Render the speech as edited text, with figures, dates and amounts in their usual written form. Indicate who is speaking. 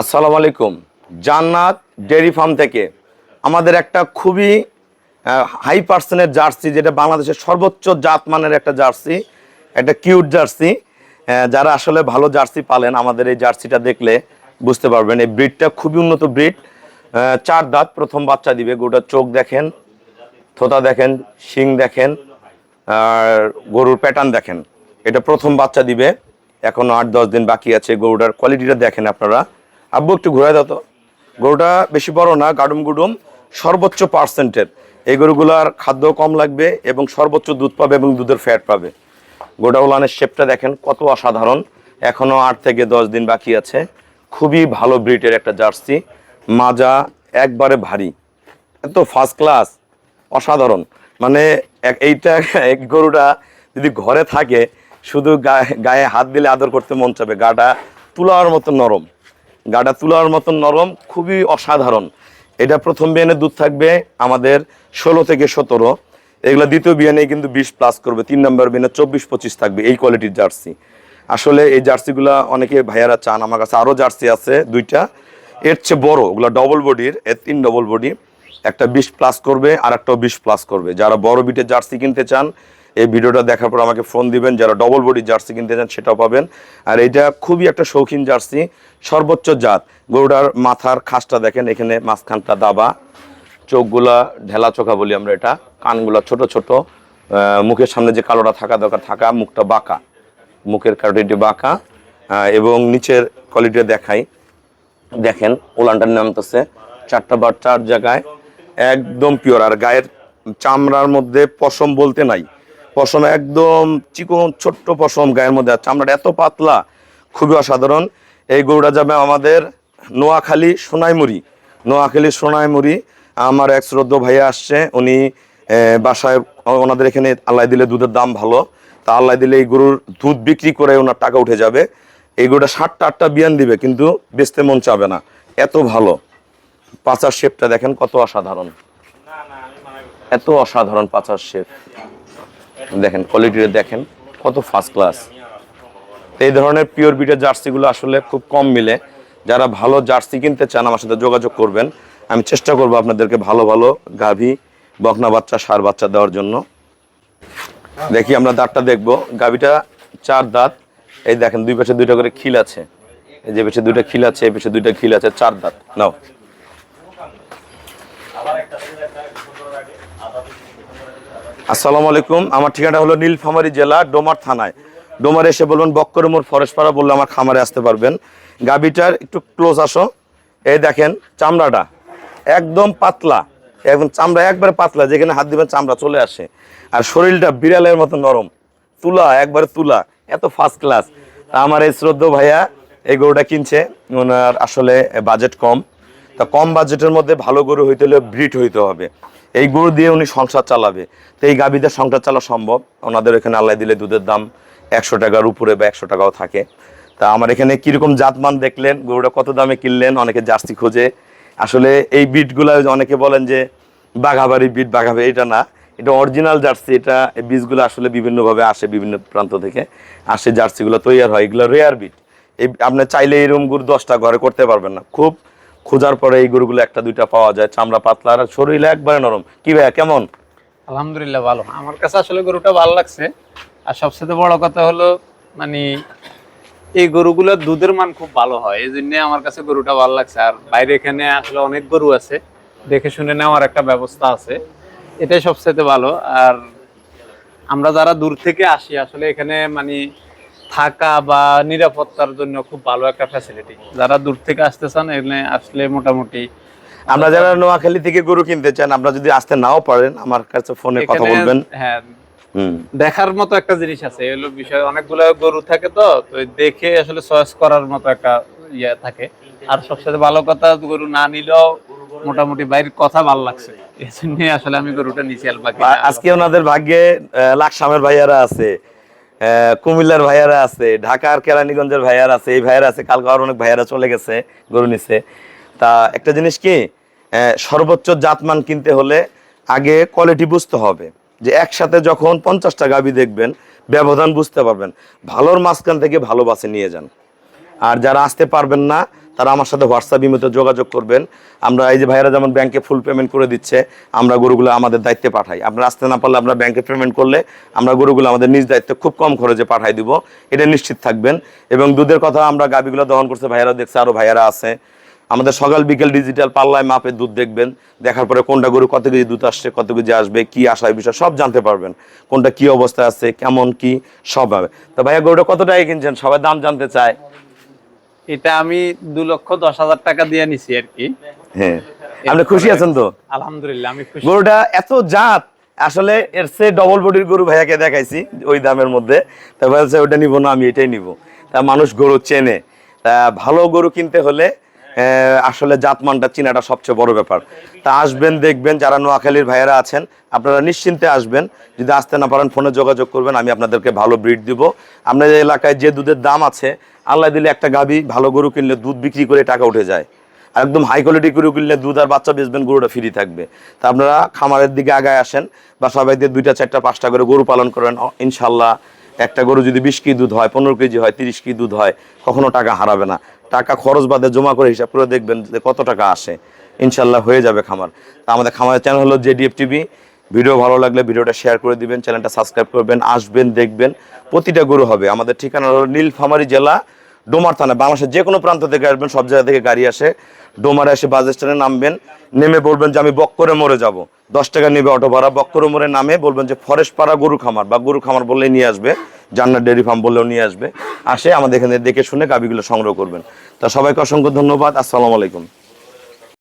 Speaker 1: আসসালামু আলাইকুম। জান্নাত ডেয়ারি ফার্ম থেকে আমাদের একটা খুবই হাই পার্সেন্টের জার্সি, যেটা বাংলাদেশের সর্বোচ্চ জাতমানের একটা জার্সি, একটা কিউট জার্সি। যারা আসলে ভালো জার্সি পালেন আমাদের এই জার্সিটা দেখলে বুঝতে পারবেন। এই ব্রিডটা খুবই উন্নত ব্রিড। 4 দাঁত, প্রথম বাচ্চা দিবে। গরুটার চোখ দেখেন, থোতা দেখেন, শিং দেখেন, আর গরুর প্যাটার্ন দেখেন। এটা প্রথম বাচ্চা দিবে, এখনো 8-10 দিন বাকি আছে। গরুটার কোয়ালিটিটা দেখেন আপনারা। আব্বু একটু ঘুরে দাও তো। গরুটা বেশি বড় না, গাডুম গুডুম, সর্বোচ্চ পার্সেন্টের। এই গরুগুলার খাদ্য কম লাগবে এবং সর্বোচ্চ দুধ পাবে এবং দুধের ফ্যাট পাবে। গরুটা উলানের শেপটা দেখেন কত অসাধারণ। এখনো 8 থেকে 10 দিন বাকি আছে। খুবই ভালো ব্রিডের একটা জার্সি। মাজা একবারে ভারী, এত ফার্স্ট ক্লাস, অসাধারণ। মানে এইটা এক গরুটা যদি ঘরে থাকে শুধু গায়ে হাত দিলে আদর করতে মন চাবে। গাটা তুলার মতো নরম, গাটা তুলার মতন নরম, খুবই অসাধারণ। এটা প্রথম বিয়ানে দুধ থাকবে আমাদের 16 থেকে 17। এগুলো দ্বিতীয় বিয়ানে কিন্তু 20+ করবে। 3 নম্বর বিয়ানে 24-25 থাকবে। এই কোয়ালিটির জার্সি। আসলে এই জার্সিগুলা অনেকে ভাইয়ারা চান। আমার কাছে আরও জার্সি আছে 2টা, এর চেয়ে বড়। ওগুলো ডবল বডির, এর 3 ডবল বডি। একটা 20+ করবে আর একটাও 20+ করবে। যারা বড় বিটের জার্সি কিনতে চান এই ভিডিওটা দেখার পর আমাকে ফোন দিবেন। যারা ডবল বডি জার্সি কিনতে চান সেটাও পাবেন। আর এইটা খুবই একটা শৌখিন জার্সি, সর্বোচ্চ জাত। গরুটার মাথার খাসটা দেখেন, এখানে মাঝখানটা দাবা, চোখগুলা ঢেলা চোখা বলি আমরা এটা, কানগুলা ছোট ছোট, মুখের সামনে যে কালোটা থাকা দরকার থাকা, মুখটা বাঁকা, মুখের কারোটি বাঁকা, এবং নিচের কোয়ালিটি দেখাই। দেখেন ওলানটার নামতেছে 4টা বার 4 জায়গায়, একদম পিওর। আর গায়ের চামড়ার মধ্যে পশম বলতে নাই, পশম একদম চিকন ছোট্ট পশম গায়ের মধ্যে। আর চামড়াটা এত পাতলা, খুবই অসাধারণ। এই গরুটা যাবে আমাদের নোয়াখালী সোনাইমুড়ি। নোয়াখালী সোনাইমুড়ি। আমার এক শ্রদ্ধ ভাইয়া আসছে, উনি বাসায়, ওনাদের এখানে আল্লাহ দিলে দুধের দাম ভালো, তা আল্লাহ দিলে এই গরুর দুধ বিক্রি করে ওনার টাকা উঠে যাবে। এই গরুটা 7টা-8টা বিয়ান দিবে কিন্তু বেচতে মন চাবে না, এত ভালো। পাচার শেপটা দেখেন কত অসাধারণ, এত অসাধারণ পাচার শেপ দেখেন, কোয়ালিটিটা দেখেন কত ফার্স্ট ক্লাস। এই ধরনের পিওর বিটের জার্সিগুলো আসলে খুব কম মিলে। যারা ভালো জার্সি কিনতে চান আমার সাথে যোগাযোগ করবেন। আমি চেষ্টা করব আপনাদেরকে ভালো ভালো গাভী, বকনা বাচ্চা, ষাঁড় বাচ্চা দেওয়ার জন্য। দেখি আমরা দাঁতটা দেখবো। গাভীটা 4 দাঁত। এই দেখেন 2 পাশে 2টা করে খিল আছে। এই যে পেছনে 2টা খিল আছে, এই পেছনে 2টা খিল আছে, 4 দাঁত। নাও। আসসালামু আলাইকুম। আমার ঠিকানা হলো নীলফামারী জেলা, ডোমার থানায়। ডোমারে এসে বলবেন বক্করমোড় ফরেস্টপাড়া বললে আমার খামারে আসতে পারবেন। গাভীটার একটু ক্লোজ আসো। এই দেখেন চামড়াটা একদম পাতলা, একদম চামড়া একবারে পাতলা, যেখানে হাত দিবেন চামড়া চলে আসে। আর শরীরটা বিড়ালের মতো নরম, তুলা, একবারে তুলা, এত ফার্স্ট ক্লাস। আমার এই শ্রদ্ধ ভাইয়া এই গরুটা কিনছে। ওনার আসলে বাজেট কম, তা কম বাজেটের মধ্যে ভালো গরু হইতে হলে ব্রিড হইতে হবে। এই গরু দিয়ে উনি সংসার চালাবে। তো এই গাভীদের সংসার চালা সম্ভব। ওনাদের এখানে আল্লাহ দিলে দুধের দাম 100 টাকার উপরে বা 100 টাকাও থাকে। তা আমার এখানে কীরকম জাতমান দেখলেন, গরুটা কত দামে কিনলেন। অনেকে জার্সি খোঁজে। আসলে এই বিটগুলো অনেকে বলেন যে বাঘাবাড়ি বিট, বাঘাবাড়ি, এটা না, এটা অরিজিনাল জার্সি। এটা এই বীজগুলো আসলে বিভিন্নভাবে আসে, বিভিন্ন প্রান্ত থেকে আসে, জার্সিগুলো তৈরি হয়। এগুলো রেয়ার বিট। এই আপনি চাইলে এরকম গরু 10টা ঘরে করতে পারবেন না। খুব খোঁজার পরে এই গরুগুলো 1টা-2টা পাওয়া যায়। চামড়া পাতলা আর শরীরে একবারে নরম। কি ভাইয়া কেমন?
Speaker 2: আলহামদুলিল্লাহ ভালো। আমার কাছে আসলে গরুটা ভালো লাগছে। আর সবচেয়ে বড় কথা হলো মানে এই গরুগুলোর দুধের মান খুব ভালো হয়, এই জন্য আমার কাছে গরুটা ভালো লাগছে। আর বাইরে এখানে আসলে অনেক গরু আছে, দেখে শুনে নেওয়ার একটা ব্যবস্থা আছে, এটাই সবচেয়ে ভালো। আর আমরা যারা দূর থেকে আসি আসলে এখানে মানে থাকা বা নিরাপত্তার জন্য খুব ভালো একটা ফ্যাসিলিটি। যারা দূর থেকে আসতে চান এখানে আসলে মোটামুটি,
Speaker 1: আমরা যারা নোয়াখালী থেকে গরু কিনতে চান, আপনারা যদি আসতে নাও পারেন আমার কাছে ফোনে কথা বলবেন।
Speaker 2: হ্যাঁ, দেখার মতো একটা জিনিস আছে, এই হলো বিষয়। অনেকগুলো গরু থাকে, তো দেখে আসলে চয়েস করার মতো একটা ইয়ে থাকে। আর সবচেয়ে ভালো কথা, গরু না নিলেও মোটামুটি বাইরের কথা ভালো লাগছে, এই জন্য আসলে আমি গরুটা নিছি।
Speaker 1: আজকে ওনাদের ভাগ্যে লাকসামের ভাইয়ারা আছে, কুমিল্লার ভাইয়ারা আছে, ঢাকার কেরানীগঞ্জের ভাইয়ারা আছে, এই ভাইয়ারা আছে। কালকে আর অনেক ভাইয়ারা চলে গেছে গরু নিছে। তা একটা জিনিস কি, সর্বোচ্চ জাতমান কিনতে হলে আগে কোয়ালিটি বুঝতে হবে। যে একসাথে যখন 50টা গাভী দেখবেন, ব্যবধান বুঝতে পারবেন। ভালোর মাঝখান থেকে ভালো বাছে নিয়ে যান। আর যারা আসতে পারবেন না তারা আমার সাথে হোয়াটসঅ্যাপ ইমেতে যোগাযোগ করবেন। আমরা এই যে ভাইয়েরা যেমন ব্যাংকে ফুল পেমেন্ট করে দিচ্ছে, আমরা গরুগুলো আমাদের দায়িত্বে পাঠাই। আপনারা আসতে না পারলে আমরা ব্যাংকে পেমেন্ট করলে আমরা গরুগুলো আমাদের নিজ দায়িত্বে খুব কম খরচে পাঠাই দিব, এটা নিশ্চিত থাকবেন। এবং দুধের কথা আমরা গাভীগুলো দহন করছে, ভাইয়েরা দেখছে, আরও ভাইয়েরা আছে। আমাদের সকাল বিকেল ডিজিটাল পাল্লায় মাপে দুধ দেখবেন, দেখার পরে কোনটা গরু কত কেজি দুধ আসছে, কত কেজি আসবে, কি আসার বিষয় সব জানতে পারবেন, কোনটা কি অবস্থায় আছে, কেমন কি সব হবে। তো ভাইয়া গরুটা কত টাকা কিনছেন, সবাই দাম জানতে চায়।
Speaker 2: এটা আমি 2,10,000 টাকা দিয়ে নিছি আর কি।
Speaker 1: হ্যাঁ, আপনি খুশি আছেন তো?
Speaker 2: আলহামদুলিল্লাহ আমি খুশি।
Speaker 1: গরুটা এত জাত, আসলে এর চেয়ে ডবল বডির গরু ভাইয়াকে দেখাইছি ওই দামের মধ্যে, তা বলছে ওটা নিব না, আমি এটাই নিব। তা মানুষ গরু চেনে, তা ভালো গরু কিনতে হলে আসলে জাতমানটা চিনাটা সবচেয়ে বড় ব্যাপার। তা আসবেন, দেখবেন। যারা নোয়াখালীর ভাইয়েরা আছেন আপনারা নিশ্চিন্তে আসবেন, যদি আসতে না পারেন ফোনে যোগাযোগ করবেন, আমি আপনাদেরকে ভালো ব্রিড দিব। আপনাদের এলাকায় যে দুধের দাম আছে, আল্লাহ দিলে একটা গাভী ভালো গরু কিনলে দুধ বিক্রি করে টাকা উঠে যায়, আর একদম হাই কোয়ালিটি গরু কিনলে দুধ আর বাচ্চা বেচবেন, গরুটা ফ্রি থাকবে। তা আপনারা খামারের দিকে আগায় আসেন, বা সবাইতে 2টা 4টা 5টা করে গরু পালন করেন, ইনশাল্লাহ একটা গরু যদি 20 কেজি দুধ হয়, 15 কেজি হয়, 30 কেজি দুধ হয়, কখনো টাকা হারাবে না। টাকা খরচ বাদে জমা করে হিসাব করে দেখবেন যে কত টাকা আসে, ইনশাল্লাহ হয়ে যাবে খামার। তা আমাদের খামারের চ্যানেল হলো JDF টিভি। ভিডিও ভালো লাগলে ভিডিওটা শেয়ার করে দিবেন, চ্যানেলটা সাবস্ক্রাইব করবেন, আসবেন, দেখবেন। প্রতিটা গরু হবে। আমাদের ঠিকানা হলো নীলফামারী জেলা, ডোমার থানা। বাংলাদেশের যে কোনো প্রান্ত থেকে আসবেন, সব জায়গা থেকে গাড়ি আসে। ডোমারে এসে বাস স্ট্যান্ডে নামবেন, নেমে বলবেন যে আমি বক্করে মোড়ে যাব, 10 টাকা নেবে অটো ভাড়া। বক্করে মোড়ে নামে বলবেন যে ফরেস্ট পাড়া গরু খামার, বা গরু খামার বললেই নিয়ে আসবে, জান্নাত ডেয়ারি ফার্ম বললেও নিয়ে আসবে। আসে আমাদের এখানে দেখে শুনে গাভীগুলো সংগ্রহ করবেন। তা সবাইকে অসংখ্য ধন্যবাদ। আসসালামু আলাইকুম।